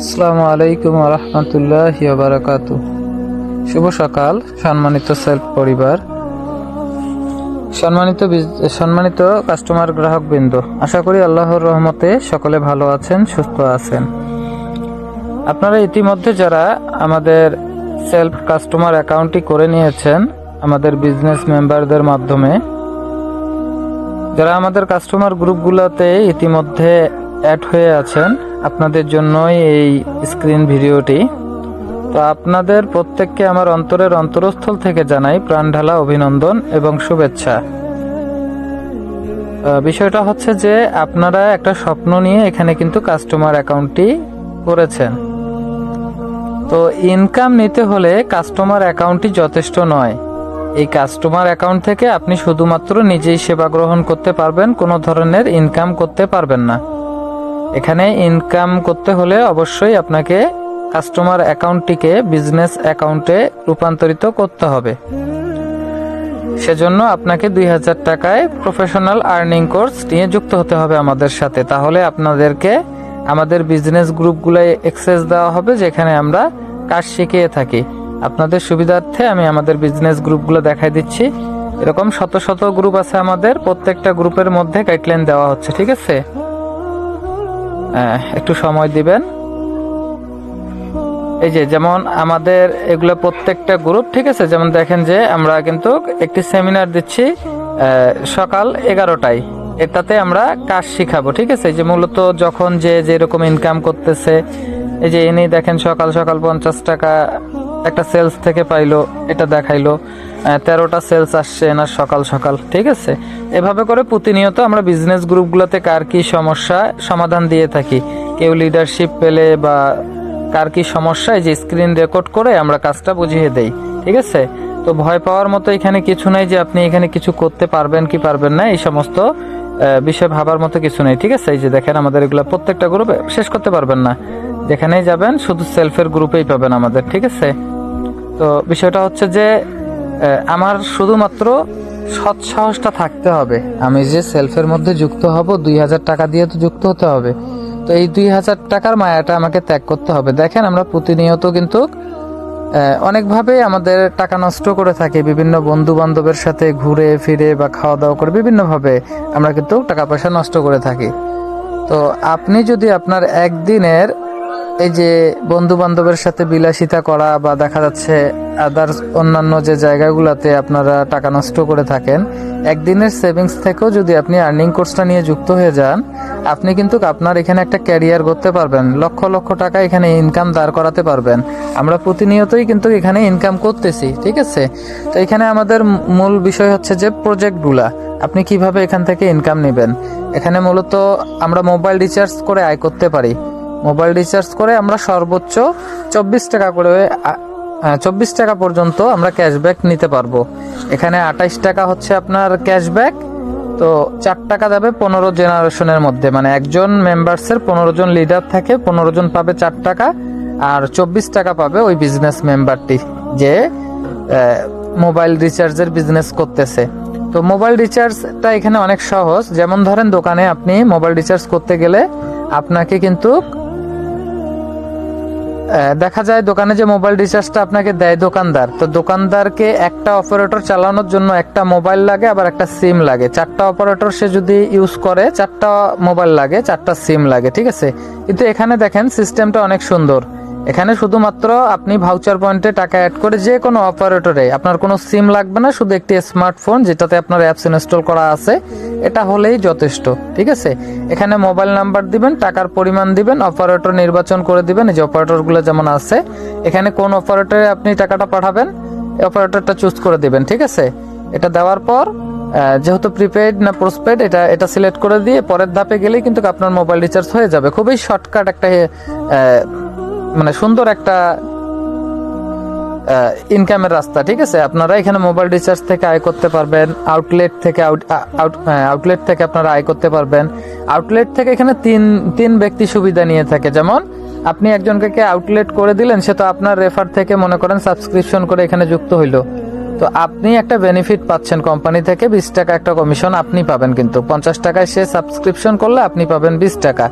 আসসালামু আলাইকুম ওয়া রাহমাতুল্লাহি ওয়া বারাকাতুহু। শুভ সকাল সম্মানিত সেলফ পরিবার, সম্মানিত কাস্টমার গ্রাহকবৃন্দ, আশা করি আল্লাহর রহমতে সকলে ভালো আছেন, সুস্থ আছেন। আপনারা ইতিমধ্যে যারা আমাদের সেলফ কাস্টমার অ্যাকাউন্টটি করে নিয়েছেন আমাদের বিজনেস মেম্বারদের মাধ্যমে, যারা আমাদের কাস্টমার গ্রুপগুলোতে ইতিমধ্যে অ্যাড হয়ে আছেন, আপনাদের জন্যই এই স্ক্রিন ভিডিওটি। তো আপনাদের প্রত্যেককে আমার অন্তরের অন্তরস্থল থেকে জানাই প্রাণঢালা অভিনন্দন এবং শুভেচ্ছা। বিষয়টা হচ্ছে যে আপনারা একটা স্বপ্ন নিয়ে এখানে কিন্তু কাস্টমার অ্যাকাউন্টটি করেছেন। তো ইনকাম নিতে হলে কাস্টমার অ্যাকাউন্টটি যথেষ্ট নয়। এই কাস্টমার অ্যাকাউন্ট থেকে আপনি শুধুমাত্র নিজেই সেবা গ্রহণ করতে পারবেন, কোনো ধরনের ইনকাম করতে পারবেন না। এখানে ইনকাম করতে হলে অবশ্যই আপনাকে কাস্টমার অ্যাকাউন্টটিকে বিজনেস অ্যাকাউন্টে রূপান্তরিত করতে হবে। সেজন্য আপনাকে 2000 টাকায় প্রফেশনাল আর্নিং কোর্স নিয়ে যুক্ত হতে হবে আমাদের সাথে। তাহলে আপনাদেরকে আমাদের বিজনেস গ্রুপগুলোয় অ্যাক্সেস দেওয়া হবে, যেখানে আমরা কাজ শিখিয়ে থাকি। আপনাদের সুবিধার্থে আমি আমাদের বিজনেস গ্রুপগুলো দেখাই দিচ্ছি। এরকম শত শত গ্রুপ আছে আমাদের, প্রত্যেকটা গ্রুপের মধ্যে গাইডলাইন দেওয়া হচ্ছে, ঠিক আছে? একটু সময় দিবেন। এই যে যেমন আমাদের এগুলো প্রত্যেকটা গ্রুপ, ঠিক আছে? যেমন দেখেন যে আমরা কিন্তু একটি সেমিনার দিচ্ছি সকাল 11টায়, এটাতে আমরা কাজ শিখাবো, ঠিক আছে? যে মূলত যখন যে যেরকম ইনকাম করতেছে, এই যে ইনি দেখেন সকাল সকাল 50 টাকা একটা সেলস থেকে পাইলো, এটা দেখাইলো 13টা সেলস আসছে এনার সকাল সকাল, ঠিক আছে? এভাবে করে প্রতিনিয়ত আমরা বিজনেস গ্রুপগুলোতে কার কি সমস্যা সমাধান দিয়ে থাকি। কেউ লিডারশিপ পেলে বা কার কি সমস্যা, এই যে স্ক্রিন রেকর্ড করে আমরা কাজটা বুঝিয়ে দেই, ঠিক আছে? তো ভয় পাওয়ার মতো এখানে কিছু নাই যে আপনি এখানে কিছু করতে পারবেন কি পারবেন না, এই সমস্ত বিষয় ভাবার মতো কিছু নেই, ঠিক আছে? এই যে দেখেন আমাদের এগুলা প্রত্যেকটা গ্রুপে শেষ করতে পারবেন না, যেখানেই যাবেন শুধু সেলফের গ্রুপেই পাবেন আমাদের, ঠিক আছে? তো বিষয়টা হচ্ছে যে আমার শুধুমাত্র সৎ সাহসটা থাকতে হবে। আমি যে সেলফের মধ্যে যুক্ত হব 2000 টাকা দিয়ে তো যুক্ত হতে হবে। তো এই 2000 টাকার মায়াটা আমাকে ত্যাগ করতে হবে। দেখেন আমরা প্রতিনিয়ত কিন্তু অনেকভাবে আমাদের টাকা নষ্ট করে থাকি, বিভিন্ন বন্ধু বান্ধবের সাথে ঘুরে ফিরে বা খাওয়া দাওয়া করে বিভিন্নভাবে আমরা কিন্তু টাকা পয়সা নষ্ট করে থাকি। তো আপনি যদি আপনার একদিনের এই যে বন্ধু বান্ধবের সাথে বিলাসিতা করা বা দেখা যাচ্ছে আদার্স অন্যান্য যে জায়গাগুলোতে আপনারা টাকা নষ্ট করে থাকেন, একদিনের সেভিংস থেকেও যদি আপনি আর্নিং কোর্সটা নিয়ে যুক্ত হয়ে যান, আপনি কিন্তু আপনার এখানে একটা ক্যারিয়ার করতে পারবেন, লক্ষ লক্ষ টাকা এখানে ইনকাম দাঁড় করাতে পারবেন। আমরা প্রতিনিয়তই কিন্তু এখানে ইনকাম করতেছি, ঠিক আছে? তো এখানে আমাদের মূল বিষয় হচ্ছে যে প্রজেক্টগুলা আপনি কিভাবে এখান থেকে ইনকাম নেবেন। এখানে মূলত আমরা মোবাইল রিচার্জ করে আয় করতে পারি। মোবাইল রিচার্জ করে আমরা সর্বোচ্চ 24 টাকা করে 24 টাকা পর্যন্ত আমরা ক্যাশব্যাক নিতে পারবো। এখানে 28 টাকা হচ্ছে আপনার ক্যাশব্যাক। তো 4 টাকা যাবে 15 জেনারেশনের মধ্যে, মানে একজন মেম্বার্সের 15 জন লিডার থাকে, 15 জন পাবে 4 টাকা, আর 24 টাকা পাবে ওই বিজনেস মেম্বারটি যে মোবাইল রিচার্জের বিজনেস করতেছে। তো মোবাইল রিচার্জটা এখানে অনেক সহজ। যেমন ধরেন দোকানে আপনি মোবাইল রিচার্জ করতে গেলে আপনাকে কিন্তু দেখা যায় দোকানে যে মোবাইল রিচার্জটা আপনাকে দেয় দোকানদার, তো দোকানদারকে একটা অপারেটর চালানোর জন্য একটা মোবাইল লাগে, আবার একটা সিম লাগে। 4টা অপারেটর সে যদি ইউজ করে 4টা মোবাইল লাগে, 4টা সিম লাগে, ঠিক আছে? কিন্তু এখানে দেখেন সিস্টেমটা অনেক সুন্দর। এখানে শুধুমাত্র আপনি ভাউচার পয়েন্টে টাকা অ্যাড করে যে কোনো অপারেটরে, আপনার কোনো সিম লাগবে না, শুধু একটি স্মার্টফোন যেটাতে আপনার অ্যাপস ইনস্টল করা আছে, এটা হলেই যথেষ্ট, ঠিক আছে? এখানে মোবাইল নাম্বার দিবেন, টাকার পরিমাণ দিবেন, অপারেটর নির্বাচন করে দিবেন। এই যে অপারেটরগুলো যেমন আছে, এখানে কোন অপারেটরে আপনি টাকাটা পাঠাবেন এই অপারেটরটা চুজ করে দিবেন, ঠিক আছে? এটা দেওয়ার পর যেহেতু প্রিপেইড না পোস্টপেড এটা সিলেক্ট করে দিয়ে পরের ধাপে গেলেই কিন্তু আপনার মোবাইল রিচার্জ হয়ে যাবে। খুবই শর্টকাট একটা মানে সুন্দর একটা ইনকামের রাস্তা, ঠিক আছে? আপনারা এখানে মোবাইল রিচার্জ থেকে আয় করতে পারবেন, আউটলেট থেকে আপনারা আয় করতে পারবেন। আউটলেট থেকে এখানে তিন ব্যক্তি সুবিধা নিয়ে থাকে। যেমন আপনি একজনকে আউটলেট করে দিলেন, সে তো আপনার রেফার থেকে মনে করেন সাবস্ক্রিপশন করে এখানে যুক্ত হইলো। তো আপনি একটা বেনিফিট পাচ্ছেন কোম্পানি থেকে, 20 টাকা একটা কমিশন আপনি পাবেন, কিন্তু 50 টাকায় সে সাবস্ক্রিপশন করলে আপনি পাবেন 20 টাকা।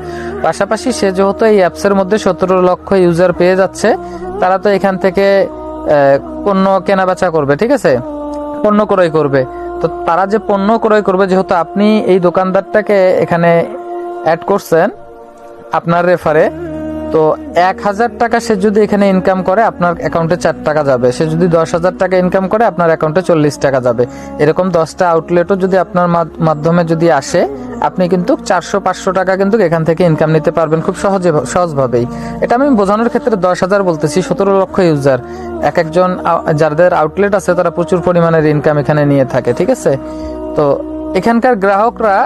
পাশাপাশি সে যেহেতু এই অ্যাপসের মধ্যে 17 লক্ষ ইউজার পেয়ে যাচ্ছে, তারা তো এখান থেকে পণ্য কেনা বেচা করবে, ঠিক আছে, পণ্য ক্রয় করবে। তো তারা যে পণ্য ক্রয় করবে, যেহেতু আপনি এই দোকানদারটাকে এখানে অ্যাড করছেন আপনার রেফারে, তো 1000 টাকা সে যদি এখানে ইনকাম করে আপনার অ্যাকাউন্টে 4 টাকা যাবে। সে যদি 10,000 টাকা ইনকাম করে আপনার অ্যাকাউন্টে 40 টাকা যাবে। এরকম 10টা আউটলেটও যদি আপনার মাধ্যমে যদি আসে, আপনি কিন্তু 400-500 টাকা কিন্তু এখান থেকে ইনকাম নিতে পারবেন খুব সহজভাবেই। এটা আমি বোঝানোর ক্ষেত্রে 10,000 বলতেছি, 17 লক্ষ ইউজার, একজন যাদের আউটলেট আছে তারা প্রচুর পরিমাণের ইনকাম এখানে নিয়ে থাকে, ঠিক আছে। তো এখানকার গ্রাহকরা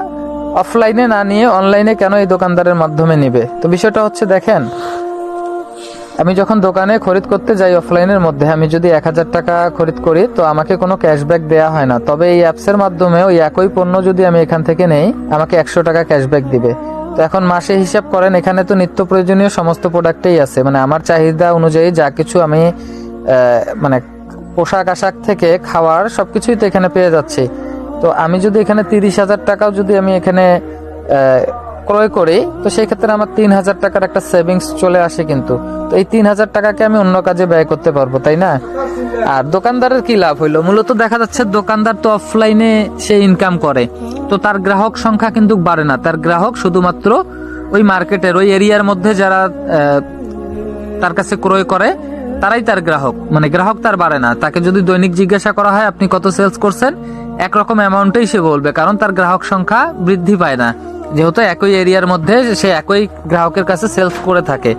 অফলাইনে না নিয়ে অনলাইনে কেন এই দোকানদারের মাধ্যমে নিবে? তো বিষয়টা হচ্ছে, দেখেন, আমি যখন দোকানে খরিদ করতে যাই অফলাইনের মধ্যে, আমি যদি 1000 টাকা খরিদ করি তো আমাকে কোনো ক্যাশব্যাক দেওয়া হয় না। তবে এই অ্যাপসের মাধ্যমে ওই একই পণ্য যদি আমি এখান থেকে নেই, আমাকে 100 টাকা ক্যাশব্যাক দিবে। তো এখন মাসে হিসাব করেন, এখানে তো নিত্য প্রয়োজনীয় সমস্ত প্রোডাক্টেই আছে, মানে আমার চাহিদা অনুযায়ী যা কিছু আমি মানে পোশাক আশাক থেকে খাওয়ার সবকিছুই তো এখানে পেয়ে যাচ্ছি। তো আমি যদি এখানে 30,000 টাকাও যদি আমি এখানে ক্রয় করি, তো সেই ক্ষেত্রে আমার 3,000 টাকার একটা সেভিংস চলে আসে। কিন্তু তো এই 3,000 টাকাকে আমি অন্য কাজে ব্যয় করতে পারবো, তাই না? আর দোকানদারের কি লাভ হইলো? মূলত দেখা যাচ্ছে দোকানদার তো অফলাইনে সে ইনকাম করে, তো তার গ্রাহক সংখ্যা কিন্তু বাড়ে না। তার গ্রাহক শুধুমাত্র ওই মার্কেটের ওই এরিয়ার মধ্যে যারা তার কাছে ক্রয় করে তারাই তার গ্রাহক, মানে গ্রাহক তার বাড়ে না। তাকে যদি দৈনিক জিজ্ঞাসা করা হয় আপনি কত সেলস করছেন, একরকম অ্যামাউন্টেই সে বলবে, কারণ তার গ্রাহক সংখ্যা বৃদ্ধি পায় না, যেহেতু একই এরিয়ার মধ্যে সে একই গ্রাহকের কাছে সেলস করে থাকে।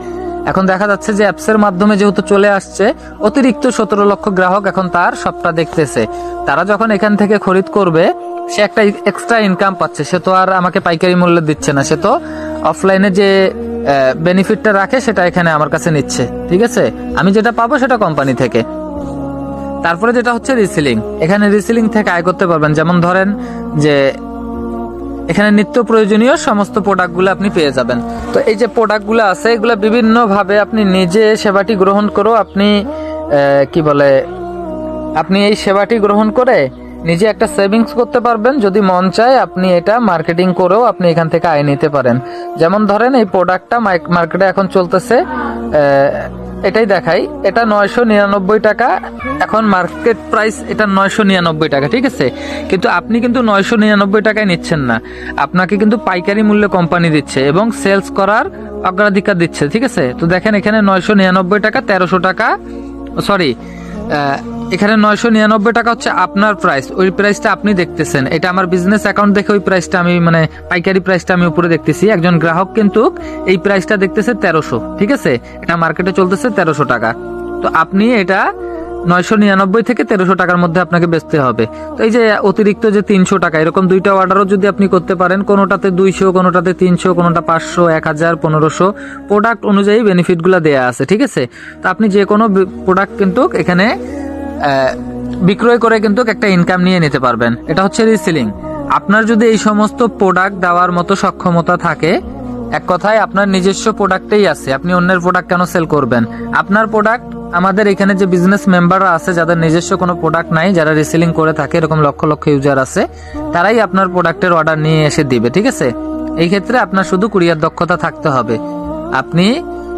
এখন দেখা যাচ্ছে যে অ্যাপসের মাধ্যমে যেহেতু চলে আসছে, অতিরিক্ত 17 লক্ষ গ্রাহক এখন তার সবটা দেখতেছে। তারা যখন এখান থেকে খরিদ করবে, সে একটা এক্সট্রা ইনকাম পাচ্ছে। সে তো আর আমাকে পাইকারি মূল্যে দিচ্ছে না, সে তো অফলাইনে যে বেনিফিটটা রাখে সেটা এখানে আমার কাছে নিচ্ছে, ঠিক আছে। আমি যেটা পাবো সেটা কোম্পানি থেকে। তারপরে যেটা হচ্ছে রিসেলিং, এখানে রিসেলিং থেকে আয় করতে পারবেন। যেমন ধরেন যে এখানে নিত্য প্রয়োজনীয় সমস্ত প্রোডাক্টগুলো আপনি পেয়ে যাবেন। তো এই যে প্রোডাক্টগুলো আছে, এগুলো বিভিন্ন ভাবে আপনি নিজে সেবাটি গ্রহণ করেও আপনি আপনি এই সেবাটি গ্রহণ করে নিজে একটা সেভিংস করতে পারবেন। যদি মন চায় আপনি এটা মার্কেটিং করেও আপনি এখান থেকে আয় নিতে পারেন। যেমন ধরেন এই প্রোডাক্টটা মার্কেটে এখন চলতেছে, এটাই দেখাই, এটা 999 টাকা, এখন মার্কেট প্রাইস এটা 999 টাকা, ঠিক আছে। কিন্তু আপনি কিন্তু 999 টাকায় নিচ্ছেন না, আপনাকে কিন্তু পাইকারি মূল্যে কোম্পানি দিচ্ছে এবং সেলস করার অগ্রাধিকার দিচ্ছে, ঠিক আছে। তো দেখেন এখানে 999 টাকা, 1300 টাকা, সরি, এখানে 999 টাকা হচ্ছে আপনার প্রাইস, ওই প্রাইসটা আপনি দেখতেছেন। এটা আমার বিজনেস অ্যাকাউন্ট দেখে ওই প্রাইসটা আমি, মানে পাইকারি প্রাইসটা আমি উপরে দেখতেছি। একজন গ্রাহক কিন্তু এই প্রাইসটা দেখতেছে 1300, ঠিক আছে। এটা মার্কেটে চলতেছে 1300 টাকা। তো আপনি এটা 999 থেকে 1300 টাকার মধ্যে আপনাকে বেচতে হবে। তো এই যে অতিরিক্ত যে 300 টাকা, এরকম দুইটা অর্ডারও যদি আপনি করতে পারেন, কোনোটাতে 200, কোনোটাতে 300, কোনোটা 500, 1000, 1500, প্রোডাক্ট অনুযায়ী বেনিফিটগুলো দেয়া আছে, ঠিক আছে। তো আপনি যে কোনো প্রোডাক্ট কিন্তু এখানে বিক্রয় করে কিন্তু একটা ইনকাম নিয়ে নিতে পারবেন। এটা হচ্ছে রিসেলিং। আপনার যদি এই সমস্ত প্রোডাক্ট দেওয়ার মতো সক্ষমতা থাকে, এক কথায় আপনার নিজস্ব প্রোডাক্টেই আছে, আপনি অন্যের প্রোডাক্ট কেন সেল করবেন? আপনার প্রোডাক্ট, আমাদের এখানে যে বিজনেস মেম্বাররা আছে যাদের নিজস্ব কোনো প্রোডাক্ট নাই, যারা রিসেলিং করে থাকে, এরকম লক্ষ লক্ষ ইউজার আছে, তারাই আপনার প্রোডাক্টের অর্ডার নিয়ে এসে দিবে, ঠিক আছে। এই ক্ষেত্রে আপনার শুধু কুরিয়ার দক্ষতা থাকতে হবে। আপনি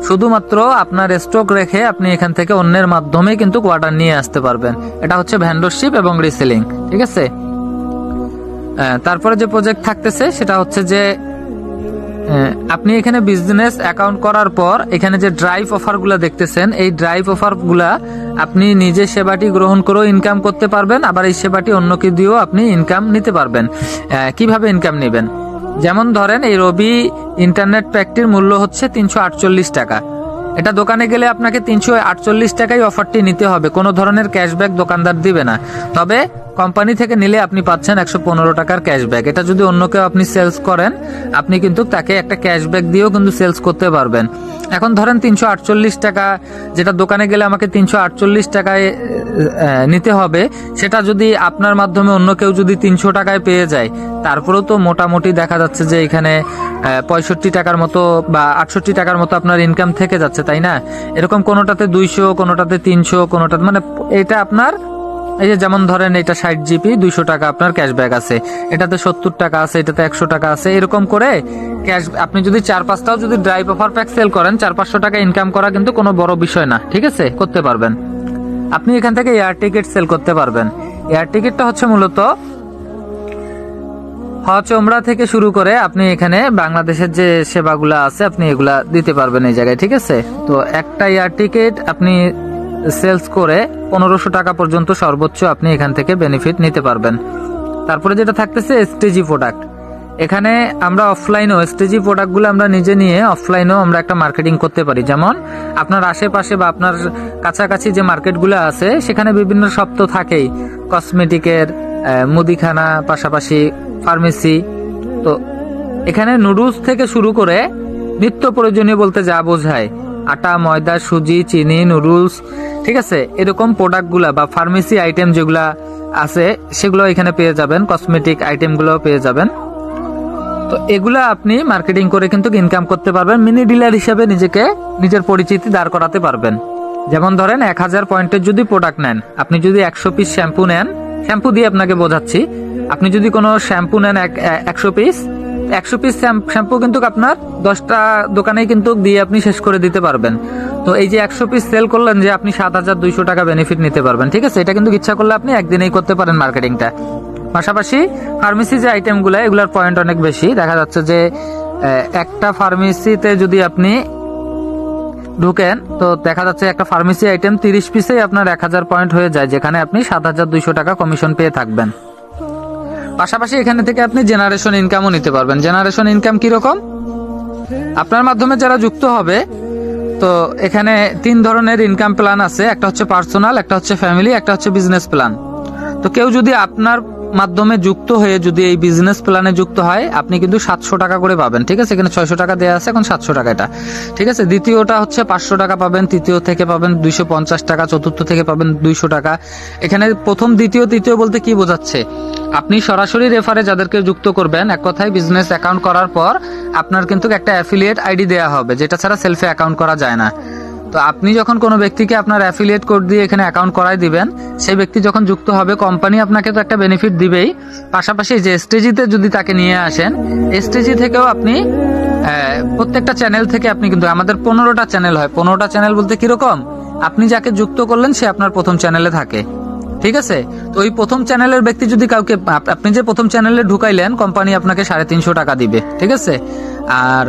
শুধুমাত্র আপনার স্টক রেখে আপনি এখান থেকে অন্যের মাধ্যমে কিন্তু অর্ডার নিয়ে আসতে পারবেন। এটা হচ্ছে ভেন্ডরশিপ এবং রিসেলিং, ঠিক আছে। তারপরে যে প্রজেক্ট থাকতেছে সেটা হচ্ছে যে আপনি এখানে বিজনেস অ্যাকাউন্ট করার পর এখানে যে ড্রাইভ অফারগুলো দেখতেছেন, এই ড্রাইভ অফারগুলা আপনি নিজে সেবাটি গ্রহণ করেও ইনকাম করতে পারবেন, আবার এই সেবাটি অন্যকে দিয়েও আপনি ইনকাম নিতে পারবেন। কিভাবে ইনকাম নেবেন? যেমন ধরেন এই রবি ইন্টারনেট প্যাকটির মূল্য হচ্ছে 348 টাকা। এটা দোকানে গেলে আপনাকে 348 টাকায় অফারটি নিতে হবে, কোনো ধরনের ক্যাশব্যাক দোকানদার দিবে না। তবে কোম্পানি থেকে নিলে আপনি পাচ্ছেন 115 টাকার ক্যাশব্যাক। এটা যদি অন্য কেউ আপনি সেলস করেন, আপনি কিন্তু তাকে একটা ক্যাশব্যাক দিয়েও কিন্তু সেলস করতে পারবেন। এখন ধরেন 348 টাকা, যেটা দোকানে গেলে আমাকে 348 টাকায় নিতে হবে, সেটা যদি আপনার মাধ্যমে অন্য কেউ যদি 300 টাকায় পেয়ে যায়, তারপরেও তো মোটামুটি দেখা যাচ্ছে যে এখানে 65 টাকার মতো বা 68 টাকার মতো আপনার ইনকাম থেকে যাচ্ছে, তাই না? এরকম কোনোটাতে 200, কোনোটাতে 300, কোনোটাতে, মানে এটা আপনার এই যে যেমন ধরেন এটা 60 জিবি 200 টাকা আপনার ক্যাশব্যাক আছে, এটাতে 70 টাকা আছে, এটাতে 100 টাকা আছে, এরকম করে ক্যাশ আপনি যদি 4-5টাও যদি ড্রাইভ অফার প্যাক সেল করেন 400-500 টাকা ইনকাম করা কিন্তু কোনো বড় বিষয় না, ঠিক আছে, করতে পারবেন। আপনি এখান থেকে এয়ার টিকিট সেল করতে পারবেন। এয়ার টিকিটটা হচ্ছে মূলত হজ ওমরা থেকে শুরু করে আপনি এখানে বাংলাদেশের যে সেবাগুলা আছে আপনি এগুলা দিতে পারবেন এই জায়গায়, ঠিক আছে। তো একটা এয়ার টিকিট আপনি সেলস করে 1500 টাকা পর্যন্ত সর্বোচ্চ আপনি এখান থেকে বেনিফিট নিতে পারবেন। তারপরে যেটা থাকতেছে এসটিজি প্রোডাক্ট, এখানে আমরা অফলাইনেও এসটিজি প্রোডাক্টগুলো আমরা নিজে নিয়ে অফলাইনেও আমরা একটা মার্কেটিং করতে পারি। যেমন আপনার আশেপাশে বা আপনার কাছাকাছি যে মার্কেটগুলো আছে সেখানে বিভিন্ন শপ তো থাকেই, কসমেটিকের, মুদিখানা, পাশাপাশি ফার্মেসি। তো এখানে নুডলস থেকে শুরু করে নিত্য প্রয়োজনীয় বলতে যা বোঝায় আটা, ময়দা, সুজি, চিনি, নুডলস, ঠিক আছে, এরকম প্রোডাক্টগুলা বা ফার্মেসি আইটেম যেগুলা আছে সেগুলো এখানে পেয়ে যাবেন, কসমেটিক আইটেমগুলো পেয়ে যাবেন। তো এগুলা আপনি মার্কেটিং করে কিন্তু ইনকাম করতে পারবেন, মিনি ডিলার হিসেবে নিজেকে নিজের পরিচিতি দাঁড় করাতে পারবেন। যেমন ধরেন 1000 পয়েন্টের যদি প্রোডাক্ট নেন, আপনি যদি 100 পিস শ্যাম্পু নেন, শ্যাম্পু দিয়ে আপনাকে বোঝাচ্ছি, আপনি যদি কোনো শ্যাম্পু নেন 100 পিস শ্যাম্পু কিন্তু আপনার 10টা দোকানেই কিন্তু দিয়ে আপনি শেষ করে দিতে পারবেন। তো এই যে 100 পিস সেল করলেন যে আপনি 7200 টাকা বেনিফিট নিতে পারবেন, ঠিক আছে। এটা কিন্তু ইচ্ছা করলে আপনি একদিনেই করতে পারেন মার্কেটিংটা। পাশাপাশি ফার্মেসি যে আইটেমগুলো এগুলোর পয়েন্ট অনেক বেশি, দেখা যাচ্ছে যে একটা ফার্মেসিতে যদি আপনি ঢুকেন তো দেখা যাচ্ছে একটা ফার্মেসি আইটেম 30 পিসেই আপনার 1000 পয়েন্ট হয়ে যায়, যেখানে আপনি 7200 টাকা কমিশন পেয়ে থাকবেন। পাশাপাশি এখানে থেকে আপনি জেনারেশন ইনকামও নিতে পারবেন। জেনারেশন ইনকাম কিরকম? আপনার মাধ্যমে যারা যুক্ত হবে, তো এখানে 3 ধরনের ইনকাম প্ল্যান আছে, একটা হচ্ছে পার্সোনাল, একটা হচ্ছে ফ্যামিলি, একটা হচ্ছে বিজনেস প্ল্যান। তো কেউ যদি আপনার মাধ্যমে যুক্ত হয়ে যদি এই বিজনেস প্ল্যানে যুক্ত হয় আপনি কিন্তু 700 টাকা করে পাবেন, ঠিক আছে। এখানে 600 টাকা দেওয়া আছে, এখন 700 টাকা এটা, ঠিক আছে। দ্বিতীয়টা হচ্ছে 500 টাকা পাবেন, তৃতীয় থেকে পাবেন 250 টাকা, চতুর্থ থেকে পাবেন 200 টাকা। এখানে প্রথম, দ্বিতীয়, তৃতীয় বলতে কি বোঝাচ্ছে? আপনি সরাসরি রেফারে যাদেরকে যুক্ত করবেন, এক কথায় বিজনেস অ্যাকাউন্ট করার পর আপনার কিন্তু একটা অ্যাফিলিয়েট আইডি দেওয়া হবে, যেটা ছাড়া সেলফে অ্যাকাউন্ট করা যায় না। তো আপনি যখন কোনো ব্যক্তিকে আপনার অ্যাফিলিয়েট কোড দিয়ে এখানে অ্যাকাউন্ট করাই দিবেন, সেই ব্যক্তি যখন যুক্ত হবে কোম্পানি আপনাকে তো একটা বেনিফিট দিবেই, পাশাপাশি যে এসটিজিতে যদি তাকে নিয়ে আসেন, এসটিজি থেকেও আপনি প্রত্যেকটা চ্যানেল থেকে আপনি কিন্তু, আমাদের 15টা চ্যানেল হয়, 15টা চ্যানেল বলতে কিরকম, আপনি যাকে যুক্ত করলেন সে আপনার প্রথম চ্যানেলে থাকে, ঠিক আছে। তো ওই প্রথম চ্যানেলের ব্যক্তি যদি কাউকে, আপনি যে প্রথম চ্যানেলে ঢুকাইলেন কোম্পানি আপনাকে 350 টাকা দিবে, ঠিক আছে। আর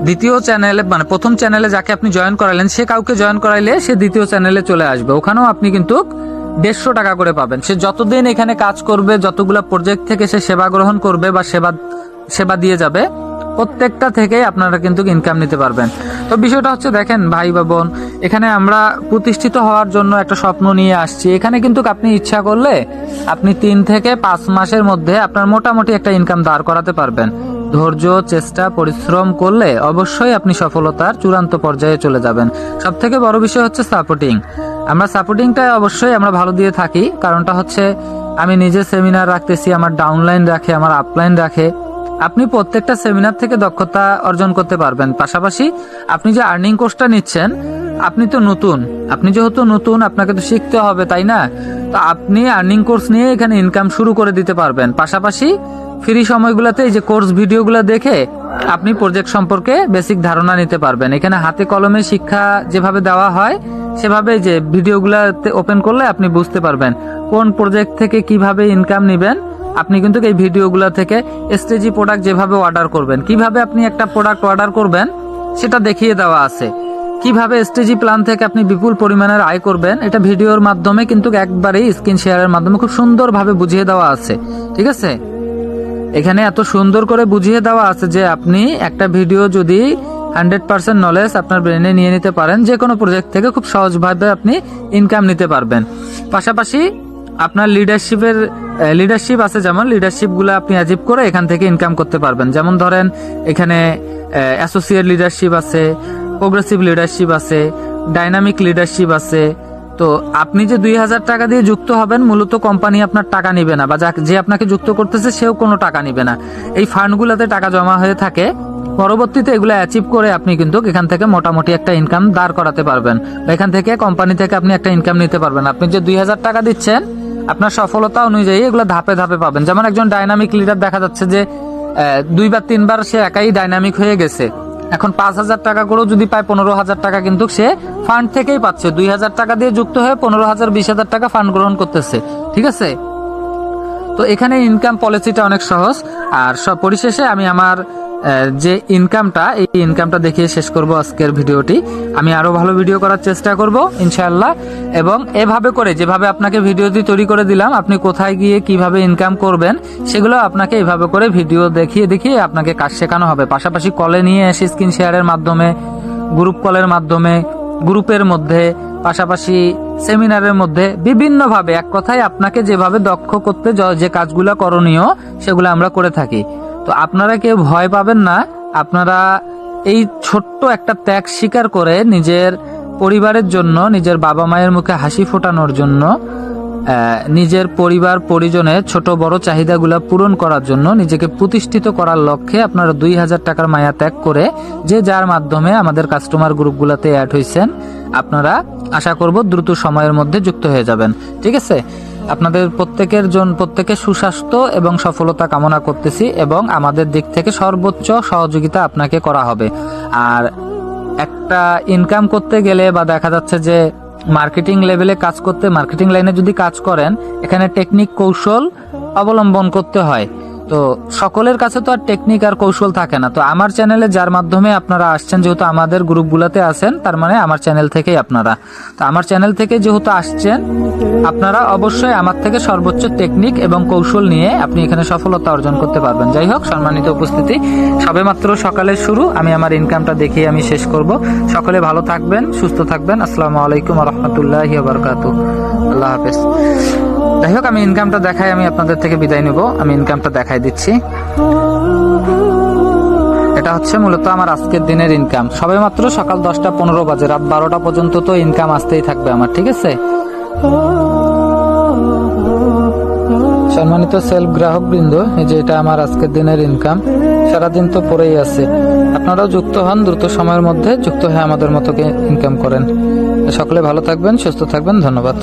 দ্বিতীয় চ্যানেলে, মানে প্রথম চ্যানেলে যাকে আপনি জয়েন করাইলেন সে কাউকে জয়েন করাইলে সে দ্বিতীয় চ্যানেলে চলে আসবে, ওখানেও আপনি কিন্তু 150 টাকা করে পাবেন। সে যতদিন এখানে কাজ করবে, যতগুলো প্রজেক্ট থেকে সে সেবা গ্রহণ করবে বা সেবা দিয়ে যাবে, প্রত্যেকটা থেকে আপনারা কিন্তু ইনকাম নিতে পারবেন। তো বিষয়টা হচ্ছে, দেখেন ভাই বা বোন, এখানে আমরা প্রতিষ্ঠিত হওয়ার জন্য একটা স্বপ্ন নিয়ে আসছি। এখানে কিন্তু আপনি ইচ্ছা করলে আপনি 3 থেকে 5 মাসের মধ্যে আপনার মোটামুটি একটা ইনকাম দাঁড় করাতে পারবেন। ধৈর্য, চেষ্টা, পরিশ্রম করলে অবশ্যই আপনি সফলতার চূড়ান্ত পর্যায়ে চলে যাবেন। সব থেকে বড় বিষয় হচ্ছে সাপোর্টিং। আমরা সাপোর্টিংটা অবশ্যই আমরা ভালো দিয়ে থাকি, কারণটা হচ্ছে আমি নিজে সেমিনার রাখতেছি, আমার ডাউনলাইন রাখে, আমার আপলাইন রাখে। আপনি প্রত্যেকটা সেমিনার থেকে দক্ষতা অর্জন করতে পারবেন। পাশাপাশি আপনি যে আর্নিং কোর্সটা নিচ্ছেন, আপনি তো নতুন, আপনি যেহেতু নতুন আপনাকে তো শিখতে হবে, তাই না? তো আপনি আর্নিং কোর্স নিয়ে এখানে ইনকাম শুরু করে দিতে পারবেন। পাশাপাশি ফ্রি সময়গুলোতে এই যে কোর্স ভিডিওগুলো দেখে আপনি প্রজেক্ট সম্পর্কে বেসিক ধারণা নিতে পারবেন। এখানে হাতে কলমে শিক্ষা যেভাবে দেওয়া হয় সেভাবে যে ভিডিওগুলোতে ওপেন করলে আপনি বুঝতে পারবেন কোন প্রজেক্ট থেকে কিভাবে ইনকাম নেবেন। আপনি কিন্তু এই ভিডিওগুলো থেকে এসটিজি প্রোডাক্ট যেভাবে অর্ডার করবেন, কিভাবে আপনি একটা প্রোডাক্ট অর্ডার করবেন সেটা দেখিয়ে দেওয়া আছে। কিভাবে এসটিজি প্ল্যান থেকে আপনি বিপুল পরিমাণের আয় করবেন, এটা ভিডিওর মাধ্যমে কিন্তু একবারেই স্ক্রিন শেয়ারের মাধ্যমে খুব সুন্দরভাবে বুঝিয়ে দেওয়া আছে, ঠিক আছে। এখানে এত সুন্দর করে বুঝিয়ে দেওয়া আছে যে আপনি একটা ভিডিও যদি 100% নলেজ আপনার ব্রেনে নিয়ে নিতে পারেন, যে কোনো প্রজেক্ট থেকে খুব সহজভাবে আপনি ইনকাম নিতে পারবেন। পাশাপাশি আপনার লিডারশিপ আছে, যেমন লিডারশিপগুলো আপনি অ্যাচিভ করে এখান থেকে ইনকাম করতে পারবেন। যেমন ধরেন এখানে অ্যাসোসিয়েট লিডারশিপ আছে, প্রোগ্রেসিভ লিডারশিপ আছে, ডাইনামিক লিডারশিপ আছে। তো আপনি যে 2000 টাকা দিয়ে যুক্ত হবেন, মূলত কোম্পানি আপনার টাকা নিবে না, বা যে আপনাকে যুক্ত করতেছে সেও কোনো টাকা নিবে না। এই ফান্ডগুলোতে টাকা জমা হয়ে থাকে, পরবর্তীতে এগুলো অ্যাচিভ করে আপনি কিন্তু এখান থেকে মোটামুটি একটা ইনকাম দাঁড় করাতে পারবেন, বা এখান থেকে কোম্পানি থেকে আপনি একটা ইনকাম নিতে পারবেন। আপনি যে 2000 টাকা দিচ্ছেন, আপনার সফলতা অনুযায়ী এগুলো ধাপে ধাপে পাবেন। যেমন একজন ডাইনামিক লিডার দেখা যাচ্ছে যে 2 বা 3 বার সে একাই ডাইনামিক হয়ে গেছে, এখন 5,000 টাকা করেও যদি পায় 15,000 টাকা কিন্তু সে ফান্ড থেকেই পাচ্ছে। 2,000 টাকা দিয়ে যুক্ত হয়ে 15,000 20,000 টাকা ফান্ড গ্রহণ করতেছে, ঠিক আছে। তো এখানে ইনকাম পলিসিটা অনেক সহজ। আর সব পরিশেষে আমি আমার যে ইনকামটা, এই ইনকামটা দেখিয়ে শেষ করব আজকের ভিডিওটি। আমি আরো ভালো ভিডিও করার চেষ্টা করব ইনশাআল্লাহ, এবং এভাবে করে যেভাবে আপনাকে ভিডিওটি তৈরি করে দিলাম, আপনি কোথায় গিয়ে কিভাবে ইনকাম করবেন সেগুলো আপনাকে এইভাবে করে ভিডিও দেখিয়ে দেখিয়ে আপনাকে কাজ শেখানো হবে। পাশাপাশি কলে নিয়ে এসে স্ক্রিন শেয়ারের মাধ্যমে, গ্রুপ কলের মাধ্যমে, গ্রুপের মধ্যে, পাশাপাশি সেমিনারের মধ্যে বিভিন্নভাবে, এক কথায় আপনাকে যেভাবে দক্ষ করতে যে কাজগুলো করণীয় সেগুলো আমরা করে থাকি। তো আপনারা কেউ ভয় পাবেন না, আপনারা এই ছোট্ট একটা ত্যাগ স্বীকার করে নিজের পরিবারের জন্য, নিজের বাবা মায়ের মুখে হাসি ফোটানোর জন্য, নিজের পরিবার পরিজনের ছোট বড় চাহিদাগুলো পূরণ করার জন্য, নিজেকে প্রতিষ্ঠিত করার লক্ষ্যে আপনারা 2,000 টাকার মায়া ত্যাগ করে যে যার মাধ্যমে আমাদের কাস্টমার গ্রুপগুলোতে অ্যাড হয়েছেন, আপনারা আশা করব দ্রুত সময়ের মধ্যে যুক্ত হয়ে যাবেন, ঠিক আছে। আপনাদের প্রত্যেকের সুস্বাস্থ্য এবং সফলতা কামনা করতেছি, এবং আমাদের দিক থেকে সর্বোচ্চ সহযোগিতা আপনাকে করা হবে। আর একটা ইনকাম করতে গেলে, বা দেখা যাচ্ছে যে মার্কেটিং লেভেলে কাজ করতে, মার্কেটিং লাইনে যদি কাজ করেন, এখানে টেকনিক কৌশল অবলম্বন করতে হয়। তো সকলের কাছে তো আর টেকনিক আর কৌশল থাকে না। তো আমার চ্যানেলে যার মাধ্যমে আপনারা আসছেন, যেহেতু আমাদের গ্রুপগুলোতে আছেন, তার মানে আমার চ্যানেল থেকেই আপনারা, তো আমার চ্যানেল থেকে যেহেতু আসছেন, আপনারা অবশ্যই আমার থেকে সর্বোচ্চ টেকনিক এবং কৌশল নিয়ে আপনি এখানে সফলতা অর্জন করতে পারবেন। যাই হোক, সম্মানিত উপস্থিতি, সবেমাত্র সকালের শুরু, আমি আমার ইনকামটা দেখিয়ে আমি শেষ করব। সকলে ভালো থাকবেন, সুস্থ থাকবেন। আসসালামু আলাইকুম ওয়া রাহমাতুল্লাহি ওয়া বারাকাতুহু। আল্লাহ হাফেজ। যাই হোক, আমি ইনকামটা দেখাই, আমি আপনাদের থেকে বিদায় নেব। আমি ইনকামটা দেখাই দিচ্ছি। এটা হচ্ছে মূলত আমার আজকের দিনের ইনকাম। সবেমাত্র সকাল 10টা 15 বাজে, রাত 12টা পর্যন্ত তো ইনকাম আসতেই থাকবে আমার, ঠিক আছে। সম্মানিত সেলফ গ্রাহক বৃন্দ, এই যে এটা আমার আজকের দিনের ইনকাম। সারাদিন তো পড়েই আছে, আপনারাও যুক্ত হন, দ্রুত সময়ের মধ্যে যুক্ত হয়ে আমাদের মতো ইনকাম করেন। সকলে ভালো থাকবেন, সুস্থ থাকবেন, ধন্যবাদ।